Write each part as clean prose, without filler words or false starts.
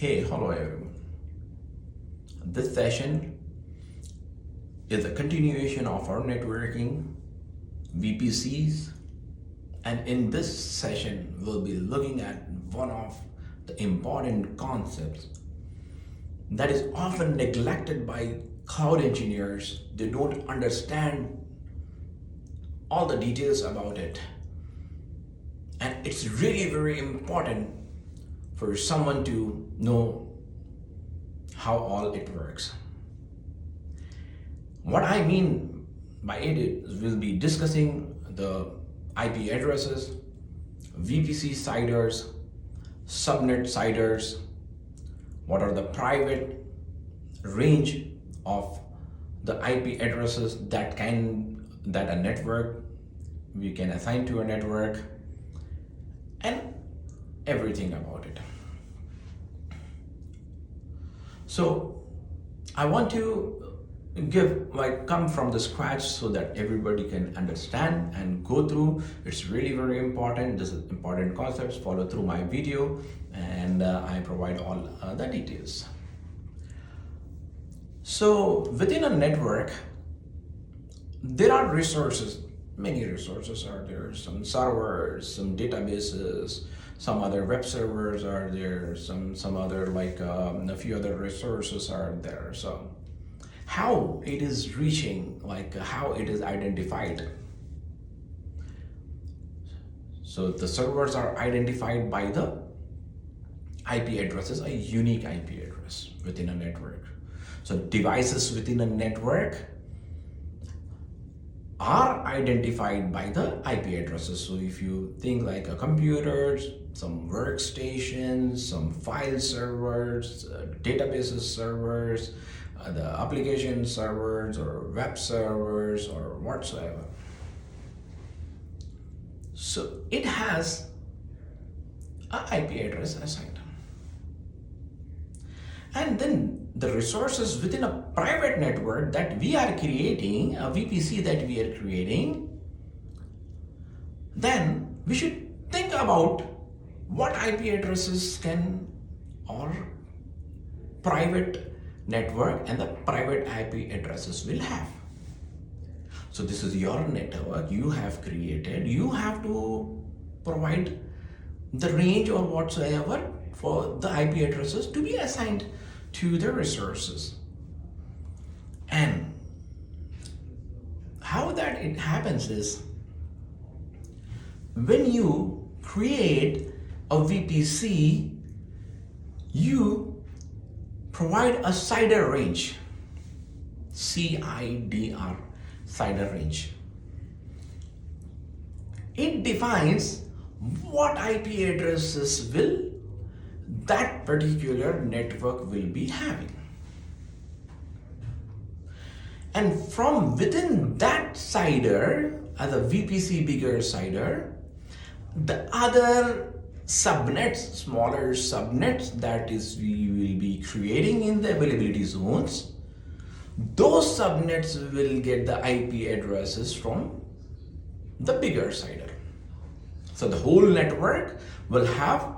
Hello everyone. This session is a continuation of our networking VPCs, and in this session we'll be looking at one of the important concepts that is often neglected by cloud engineers. They don't understand all the details about it, and it's really very important for someone to know how all it works. What I mean by it is we'll be discussing the IP addresses, VPC CIDRs, Subnet CIDRs, what are the private range of the IP addresses that a network we can assign to a network, and everything about it. So I want to come from the scratch so that everybody can understand and go through. It's really very important. This is important concepts. Follow through my video, and I provide all the details. So within a network, there are resources. Many resources are there. Some servers, some databases, some other web servers are there, some other a few other resources are there. So how it is reaching, how it is identified. So the servers are identified by the IP addresses, a unique IP address within a network. So devices within a network are identified by the IP addresses. So if you think like a computer, some workstations, some file servers, databases servers, the application servers or web servers or whatsoever. So it has an IP address assigned. And then the resources within a private network that we are creating, a VPC that we are creating, then we should think about what IP addresses can our private network and the private IP addresses will have. So this is your network you have created. You have to provide the range or whatsoever for the IP addresses to be assigned to the resources. And how that it happens is, when you create a VPC, you provide a CIDR range, CIDR, CIDR range. It defines what IP addresses will that particular network will be having. And from within that CIDR, as a VPC bigger CIDR, the other subnets, smaller subnets that is we will be creating in the availability zones, those subnets will get the IP addresses from the bigger CIDR. So the whole network will have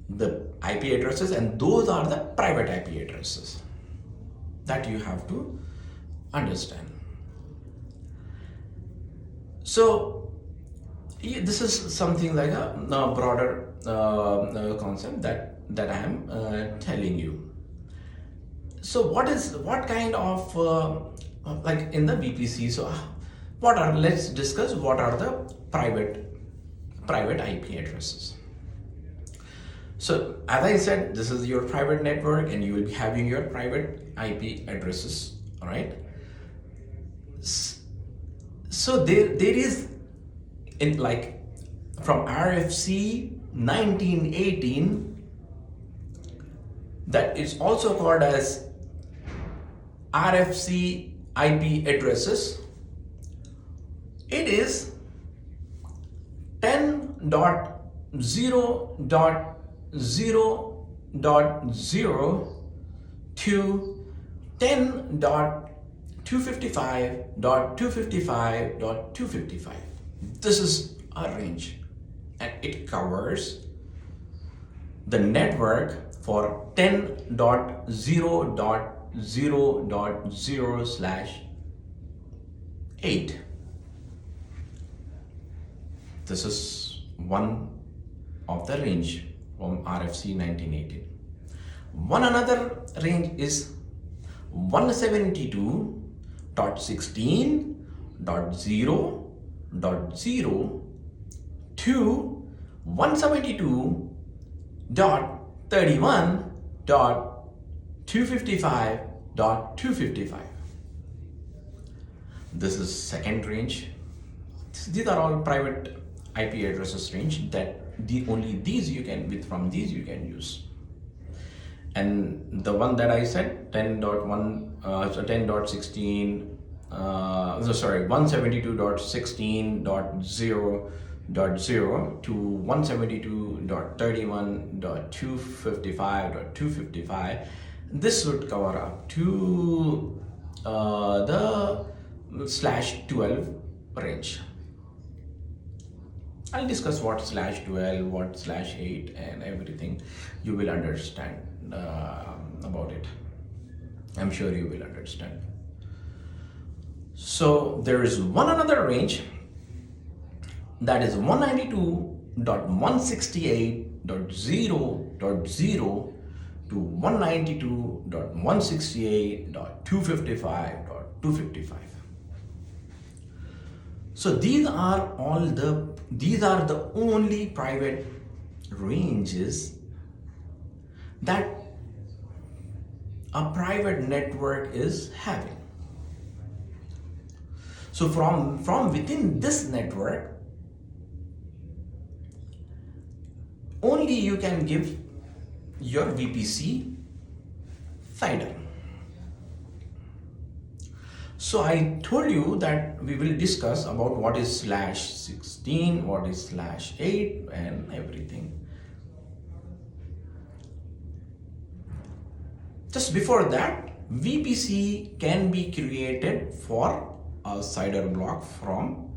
the IP addresses, and those are the private IP addresses that you have to understand. So this is something like a broader concept that I am telling you. So what kind of in the VPC? So let's discuss what are the private IP addresses. So as I said, this is your private network and you will be having your private IP addresses, all right? So there is, from RFC 1918, that is also called as RFC IP addresses. It is 10.0.0.0 to 10.255.255.255. This is a range, and it covers the network for 10.0.0.0/8. This is one of the range from RFC 1918. One another range is 172.16.0.0 to 172.31.255.255. This is second range. These are all private IP addresses range that only these you can, from these you can use. And the one that I said, 10.16, 172.16.0.0 to 172.31.255.255. This would cover up to the /12 range. I'll discuss what /12, what /8 and everything. You will understand about it. I'm sure you will understand. So there is one another range that is 192.168.0.0 to 192.168.255.255. So these are the only private ranges that a private network is having. So from within this network, only you can give your VPC CIDR. So I told you that we will discuss about what is /16, what is /8 and everything. Just before that, VPC can be created for a CIDR block from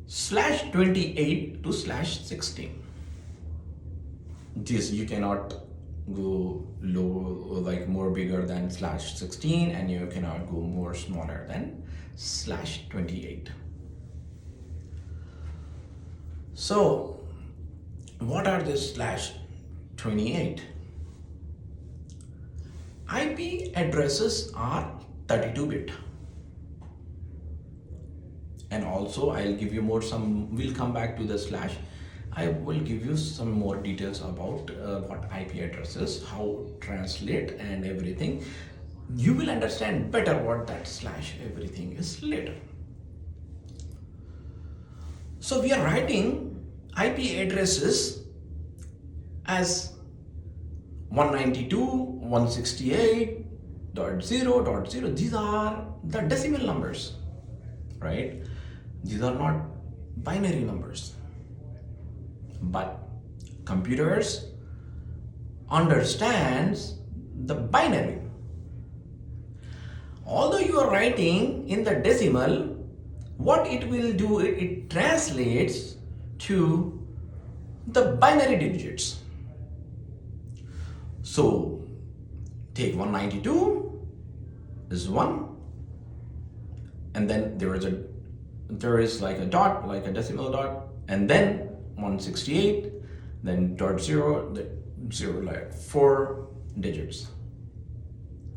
/28 to /16. This you cannot go low, like more bigger than /16, and you cannot go more smaller than /28. So what are this /28? IP addresses are 32-bit. And also I'll give you we'll come back to the / I will give you some more details about what IP addresses, how translate and everything. You will understand better what that / everything is later. So we are writing IP addresses as 192.168.0.0. These are the decimal numbers, right? These are not binary numbers. But computers understands the binary. Although you are writing in the decimal, what it will do, it translates to the binary digits. So take 192 is 1, and then there is like a dot, like a decimal dot, and then 168, then .0, the 0, like 4 digits.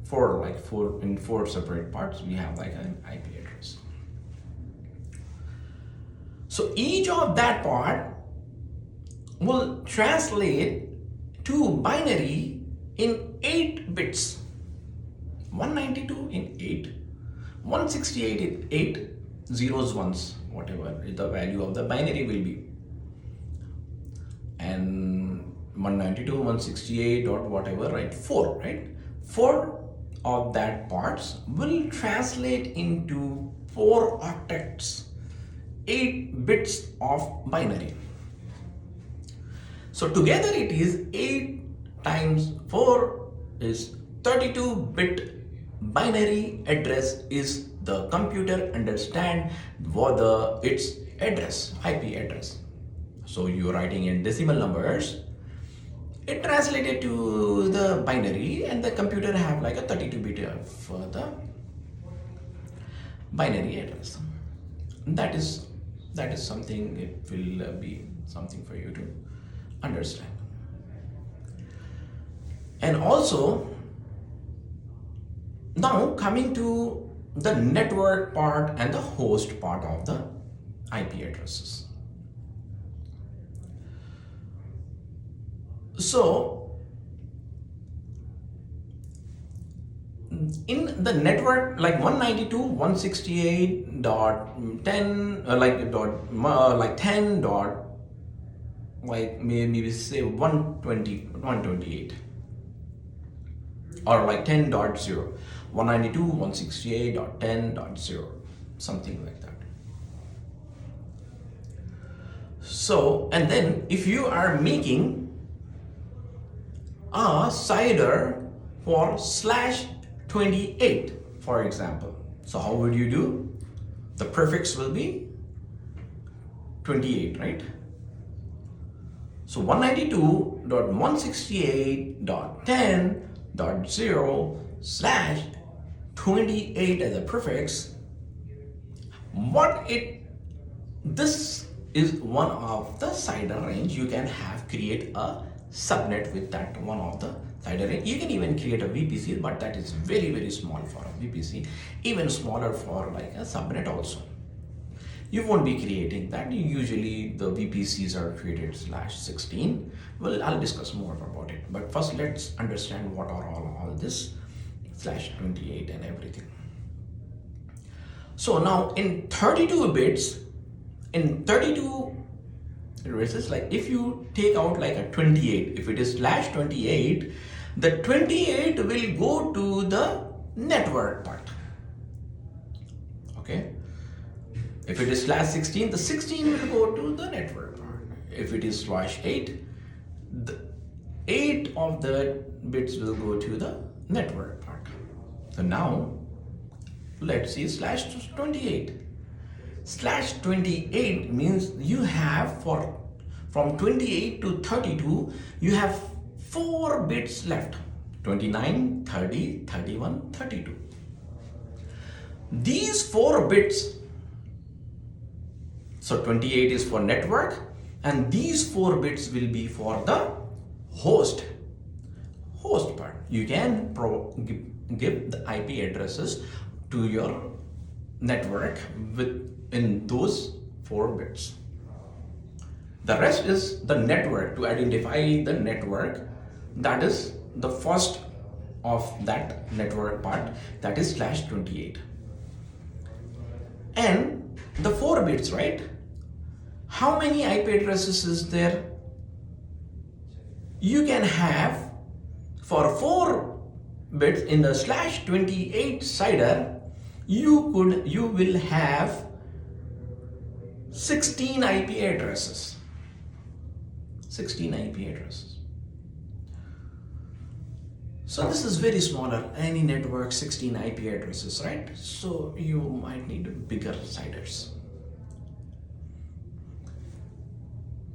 4 in 4 separate parts, we have like an IP address. So each of that part will translate to binary in 8 bits. 192 in 8, 168 in 8 zeros, ones, whatever the value of the binary will be. And 192, 168 dot whatever, right? 4, right? 4 of that parts will translate into 4 octets, 8 bits of binary. So together it is 8 times 4 is 32-bit binary address is the computer understand what its address, IP address. So you're writing in decimal numbers, it translated to the binary, and the computer have like a 32-bit of the binary address. That is something, it will be something for you to understand. And also, now coming to the network part and the host part of the IP addresses. So in the network, like 192.168.10 like 10 dot, like maybe say 128, or like 10.0, 192.168.10.0, something like that. So, and then if you are making a CIDR for /28, for example, so how would you do? The prefix will be 28, right? So 192.168.10.0/28 as a prefix. This is one of the CIDR range. You can create a subnet with that one of the CIDR range. You can even create a VPC, but that is very, very small for a VPC, even smaller for like a subnet also. You won't be creating that. Usually the VPCs are created /16. Well, I'll discuss more about it. But first, let's understand what are all this /28 and everything. So now in 32 bits, like if you take out like a 28, if it is /28, the 28 will go to the network part. Okay. If it is /16, the 16 will go to the network part. If it is /8, the 8 of the bits will go to the network part. So now, let's see /28. /28 means you have from 28 to 32, you have 4 bits left. 29, 30, 31, 32. These 4 bits, so 28 is for network, and these 4 bits will be for the host part. You can give the IP addresses to your network in those 4 bits. The rest is the network, to identify the network. That is the first of that network part, that is /28. And the 4 bits, right? How many IP addresses is there? You can have, for 4 bits in the /28 CIDR, you will have 16 IP addresses. 16 IP addresses. So this is very smaller. Any network, 16 IP addresses, right? So you might need bigger CIDRs.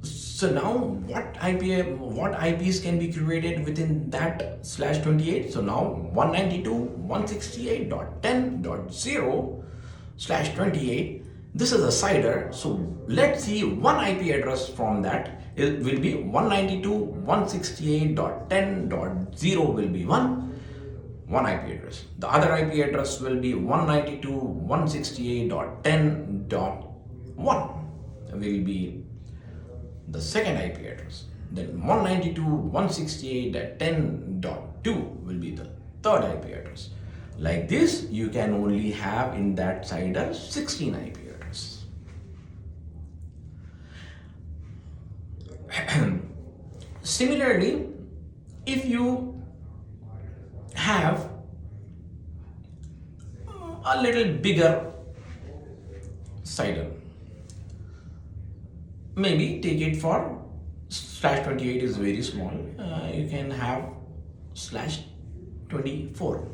So now what IPs can be created within that /28? So now 192.168.10.0/28. This is a CIDR. So let's see, one IP address from that. It will be 192.168.10.0 will be one IP address. The other IP address will be 192.168.10.1 will be the second IP address. Then 192.168.10.2 will be the third IP address. Like this, you can only have in that CIDR 16 IP addresses. Similarly, if you have a little bigger CIDR, maybe take it for /28 is very small. You can have /24.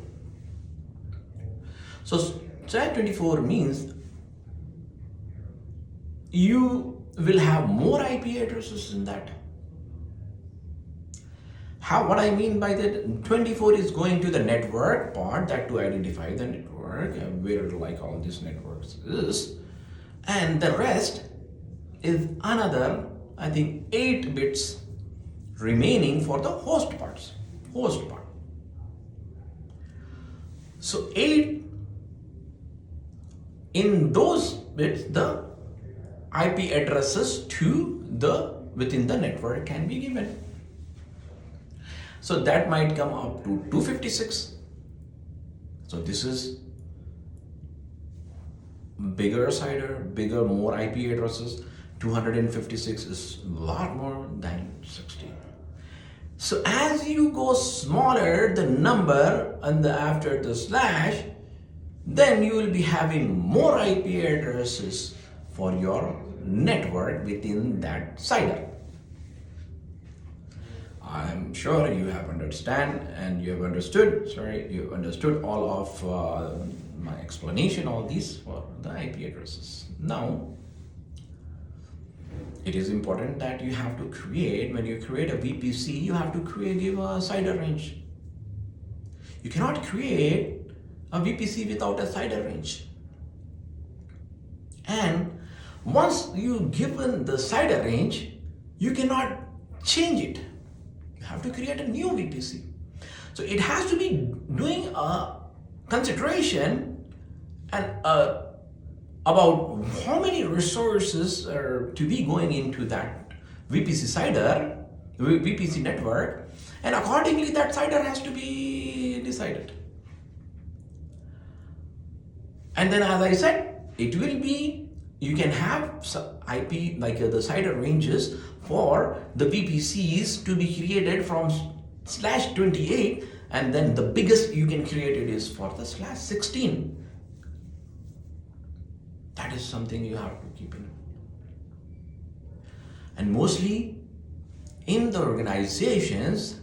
So /24 means you will have more IP addresses in that. What I mean by that, 24 is going to the network part, that to identify the network, where like all these networks is, and the rest is another, I think, 8 bits remaining for the host part. So 8, in those bits, the IP addresses to the within the network can be given. So that might come up to 256. So this is bigger CIDR, more IP addresses. 256 is a lot more than 16. So as you go smaller the number and after the slash, then you will be having more IP addresses for your network within that CIDR. I'm sure you have understood all of my explanation, all these for the IP addresses. Now, it is important that you have to create, when you create a VPC, you have to give a CIDR range. You cannot create a VPC without a CIDR range. And once you given the CIDR range, you cannot change it. You have to create a new VPC. So it has to be doing a consideration and about how many resources are to be going into that VPC CIDR, VPC network, and accordingly that CIDR has to be decided. And then, as I said, it will be, you can have IP like the CIDR ranges for the VPCs to be created from /28, and then the biggest you can create it is for the /16. That is something you have to keep in. And mostly in the organizations,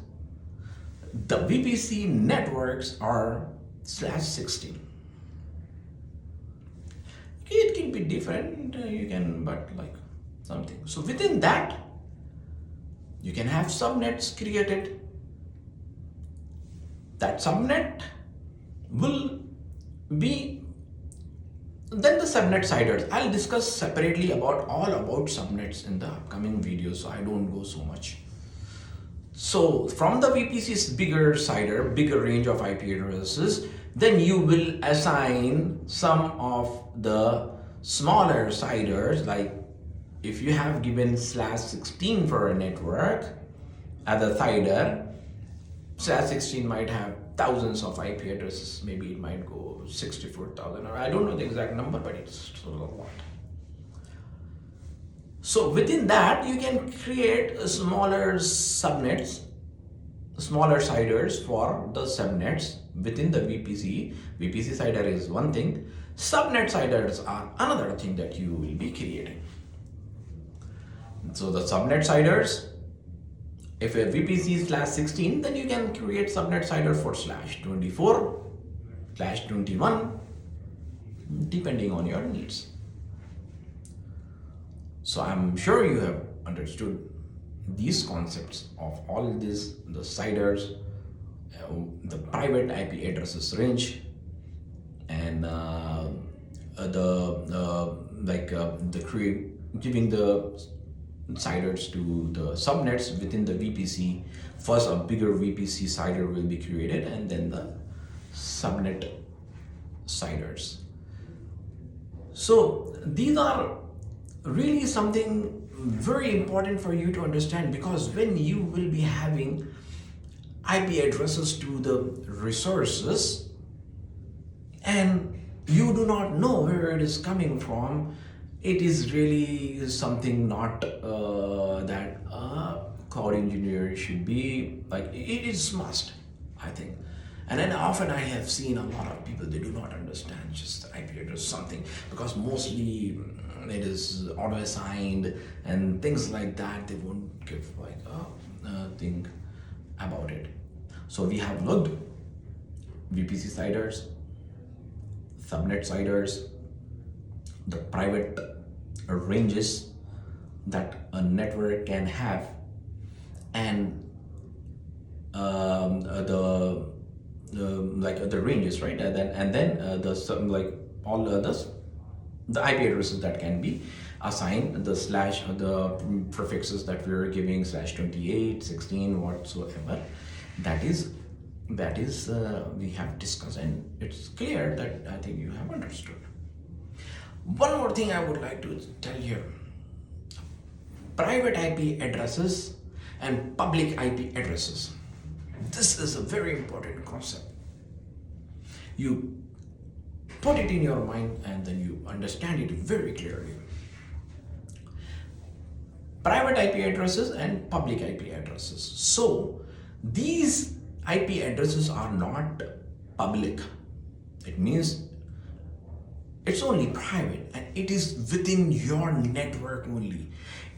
the VPC networks are /16. It can be different, but like something. So within that, you can have subnets created. That subnet will be, then the subnet CIDRs. I'll discuss separately about subnets in the upcoming videos, so I don't go so much. So from the VPC's bigger CIDR, bigger range of IP addresses, then you will assign some of the smaller CIDRs, like if you have given /16 for a network as a CIDR, /16 might have thousands of IP addresses, maybe it might go 64,000, or I don't know the exact number, but it's a lot. So within that, you can create smaller subnets, smaller CIDRs for the subnets within the VPC. VPC CIDR is one thing. Subnet CIDRs are another thing that you will be creating. So the subnet CIDRs, if a VPC is /16, then you can create subnet CIDR for /24, /21, depending on your needs. So I'm sure you have understood these concepts of all this, the CIDRs, the private IP addresses range, and giving the CIDRs to the subnets within the VPC. First, a bigger VPC CIDR will be created, and then the subnet CIDRs. So these are really something very important for you to understand, because when you will be having IP addresses to the resources and you do not know where it is coming from, it is really something not that cloud engineer should be like. It is must, I think. And then often I have seen a lot of people, they do not understand just the IP address something, because mostly it is auto assigned and things like that. They won't give like a thing about it. So we have looked VPC CIDRs, subnet CIDRs, the private ranges that a network can have, and the ranges, right? And then the some like all the IP addresses that can be assigned, the slash, the prefixes that we are giving, /28, 16, whatsoever. That is we have discussed, and it's clear that I think you have understood. One more thing I would like to tell you: private IP addresses and public IP addresses. This is a very important concept. You put it in your mind and then you understand it very clearly. Private IP addresses and public IP addresses. So these IP addresses are not public. It means it's only private and it is within your network only.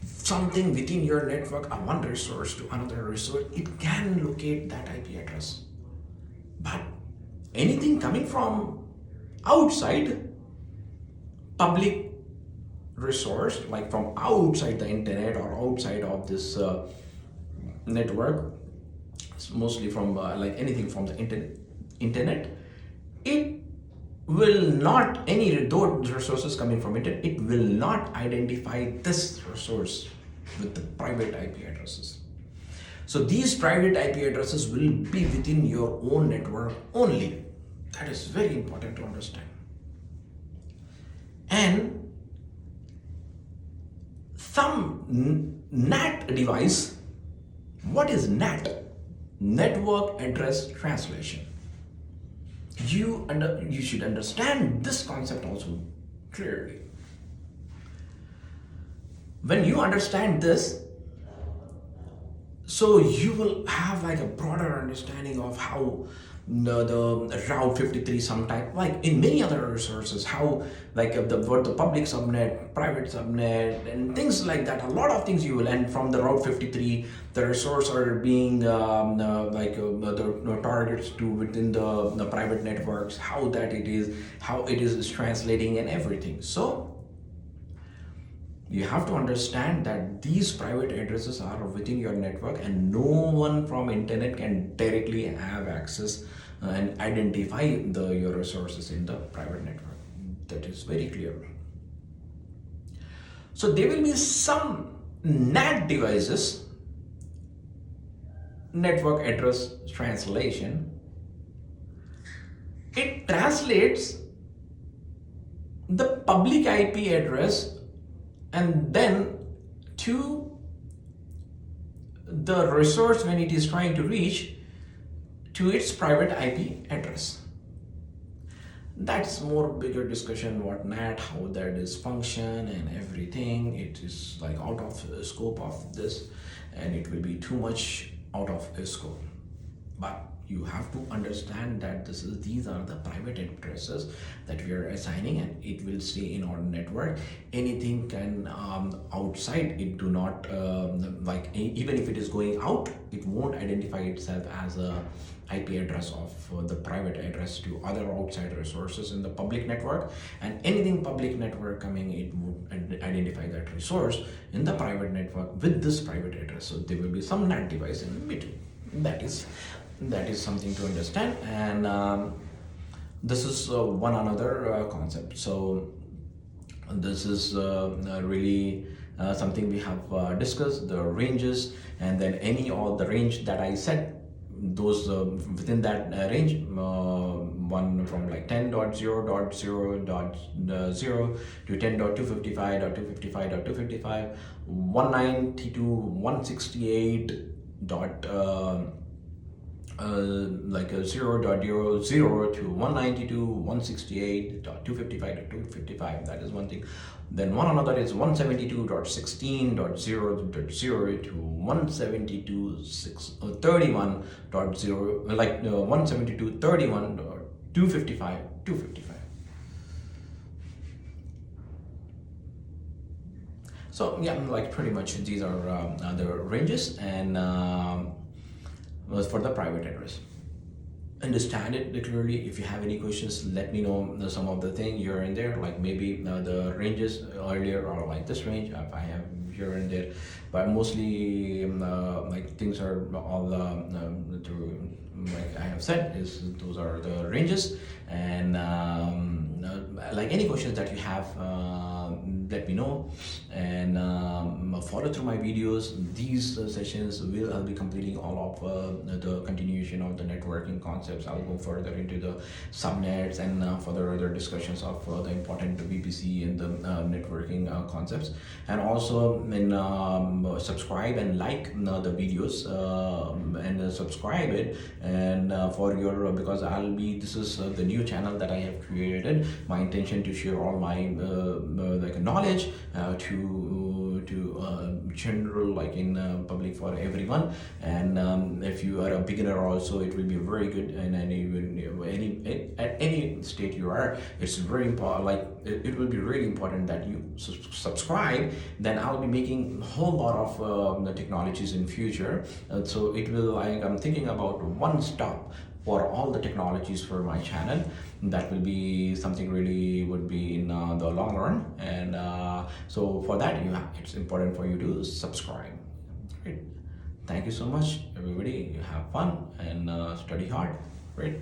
Something within your network, one resource to another resource, it can locate that IP address. But anything coming from outside public resource, like from outside the internet or outside of this network, mostly from like anything from the internet, it will not, any those resources coming from internet, it will not identify this resource with the private IP addresses. So these private IP addresses will be within your own network only. That is very important to understand. And some NAT device, what is NAT? Network Address Translation. You should understand this concept also clearly. When you understand this, so you will have like a broader understanding of how the Route 53 sometime, like in many other resources, how like what the public subnet, private subnet, and things like that. A lot of things you will, and from the Route 53, the resource are being the targets to within the private networks, how it is translating and everything. So you have to understand that these private addresses are within your network and no one from internet can directly have access and identify your resources in the private network. That is very clear. So there will be some NAT devices, network address translation. It translates the public IP address and then to the resource when it is trying to reach to its private IP address. That's more bigger discussion what NAT, how that is function and everything. It is like out of scope of this and it will be too much out of scope. But you have to understand that these are the private addresses that we are assigning and it will stay in our network. Anything can outside it do not even if it is going out, it won't identify itself as a IP address of the private address to other outside resources in the public network, and anything public network coming, it would identify that resource in the private network with this private address. So there will be some NAT device in between. That is something to understand, and this is one another concept. So this is really something we have discussed, the ranges, and then any of the range that I said, those within that range, one from like 10.0.0.0 to 10.255.255.255, 192.168 dot 0.00 to 192.168.255.255. That is one thing. Then one another is 172.16.0.0 to 172.31.0, like 172.31.255.255. So yeah, like pretty much these are the ranges, and for the private address. Understand it clearly. If you have any questions, let me know some of the thing here and there, like maybe the ranges earlier are like this range. If I have here and there, but mostly like things are all like I have said, is those are the ranges. And like any questions that you have, let me know, and follow through my videos. These sessions I'll be completing all of the continuation of the networking concepts. I'll go further into the subnets and further other discussions of the important VPC and the networking concepts. And also subscribe and like the videos, and subscribe it, and for your, because this is the new channel that I have created. My intention to share all my like knowledge to general, like in public, for everyone. And if you are a beginner also, it will be very good. And at any state you are, it's very important, like it will be really important that you subscribe. Then I'll be making a whole lot of the technologies in future. So it will, like, I'm thinking about one stop for all the technologies for my channel. That will be something really would be in the long run. And so for that, it's important for you to subscribe. Great. Thank you so much, everybody. You have fun and study hard. Great.